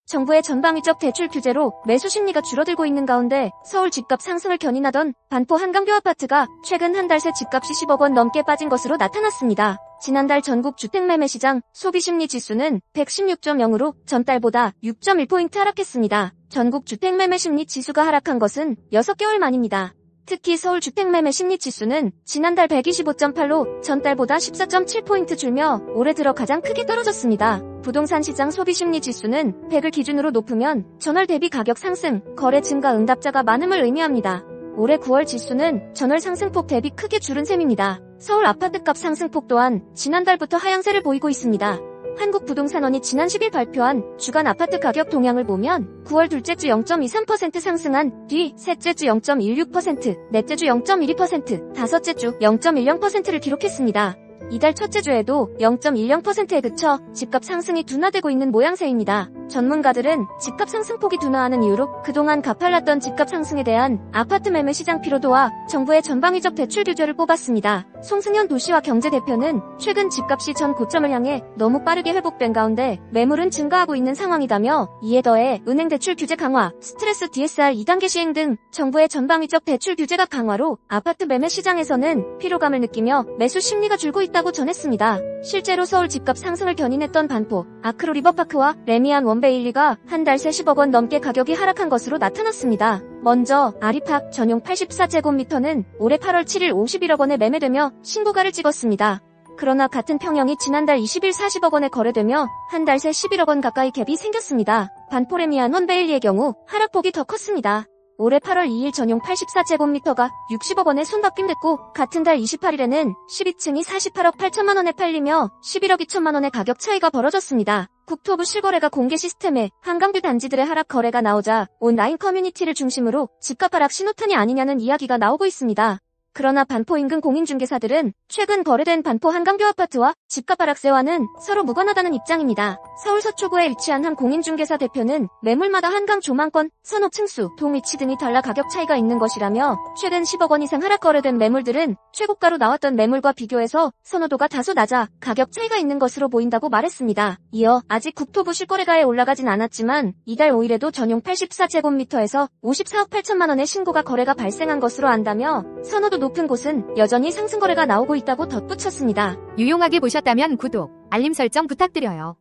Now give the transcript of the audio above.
정부의 전방위적 대출 규제로 매수 심리가 줄어들고 있는 가운데 서울 집값 상승을 견인하던 반포 한강뷰 아파트가 최근 한 달 새 집값이 10억 원 넘게 빠진 것으로 나타났습니다. 지난달 전국 주택매매시장 소비심리지수는 116.0으로 전달보다 6.1포인트 하락했습니다. 전국 주택매매심리지수가 하락한 것은 6개월 만입니다. 특히 서울 주택매매심리지수는 지난달 125.8로 전달보다 14.7포인트 줄며 올해 들어 가장 크게 떨어졌습니다. 부동산 시장 소비심리지수는 100을 기준으로 높으면 전월 대비 가격 상승, 거래 증가 응답자가 많음을 의미합니다. 올해 9월 지수는 전월 상승폭 대비 크게 줄은 셈입니다. 서울 아파트값 상승폭 또한 지난달부터 하향세를 보이고 있습니다. 한국부동산원이 지난 10일 발표한 주간 아파트 가격 동향을 보면 9월 둘째 주 0.23% 상승한 뒤 셋째 주 0.16%, 넷째 주 0.12%, 다섯째 주 0.10%를 기록했습니다. 이달 첫째 주에도 0.10%에 그쳐 집값 상승이 둔화되고 있는 모양새입니다. 전문가들은 집값 상승폭이 둔화하는 이유로 그동안 가팔랐던 집값 상승에 대한 아파트 매매 시장 피로도와 정부의 전방위적 대출 규제를 뽑았습니다. 송승현 도시와 경제대표는 최근 집값이 전 고점을 향해 너무 빠르게 회복된 가운데 매물은 증가하고 있는 상황이다며 이에 더해 은행 대출 규제 강화, 스트레스 DSR 2단계 시행 등 정부의 전방위적 대출 규제가 강화로 아파트 매매 시장에서는 피로감을 느끼며 매수 심리가 줄고 있다고 전했습니다. 실제로 서울 집값 상승을 견인했던 반포, 아크로 리버파크와 레미안 원베일리가 한 달 새 10억 원 넘게 가격이 하락한 것으로 나타났습니다. 먼저 아리팍 전용 84제곱미터는 올해 8월 7일 51억 원에 매매되며 신고가를 찍었습니다. 그러나 같은 평형이 지난달 20일 40억 원에 거래되며 한 달 새 11억 원 가까이 갭이 생겼습니다. 반포 레미안 원베일리의 경우 하락폭이 더 컸습니다. 올해 8월 2일 전용 84제곱미터가 60억 원에 손바뀜됐고 같은 달 28일에는 12층이 48억 8천만 원에 팔리며 11억 2천만 원의 가격 차이가 벌어졌습니다. 국토부 실거래가 공개 시스템에 한강뷰 단지들의 하락 거래가 나오자 온라인 커뮤니티를 중심으로 집값 하락 신호탄이 아니냐는 이야기가 나오고 있습니다. 그러나 반포 인근 공인중개사들은 최근 거래된 반포 한강뷰 아파트와 집값 하락세와는 서로 무관하다는 입장입니다. 서울 서초구에 위치한 한 공인중개사 대표는 매물마다 한강 조망권, 선호 층수, 동위치 등이 달라 가격 차이가 있는 것이라며 최근 10억 원 이상 하락 거래된 매물들은 최고가로 나왔던 매물과 비교해서 선호도가 다소 낮아 가격 차이가 있는 것으로 보인다고 말했습니다. 이어 아직 국토부 실거래가에 올라가진 않았지만 이달 5일에도 전용 84제곱미터에서 54억 8천만 원의 신고가 거래가 발생한 것으로 안다며 선호도 높은 곳은 여전히 상승 거래가 나오고 있다고 덧붙였습니다. 유용하게 보셨다면 구독, 알림 설정 부탁드려요.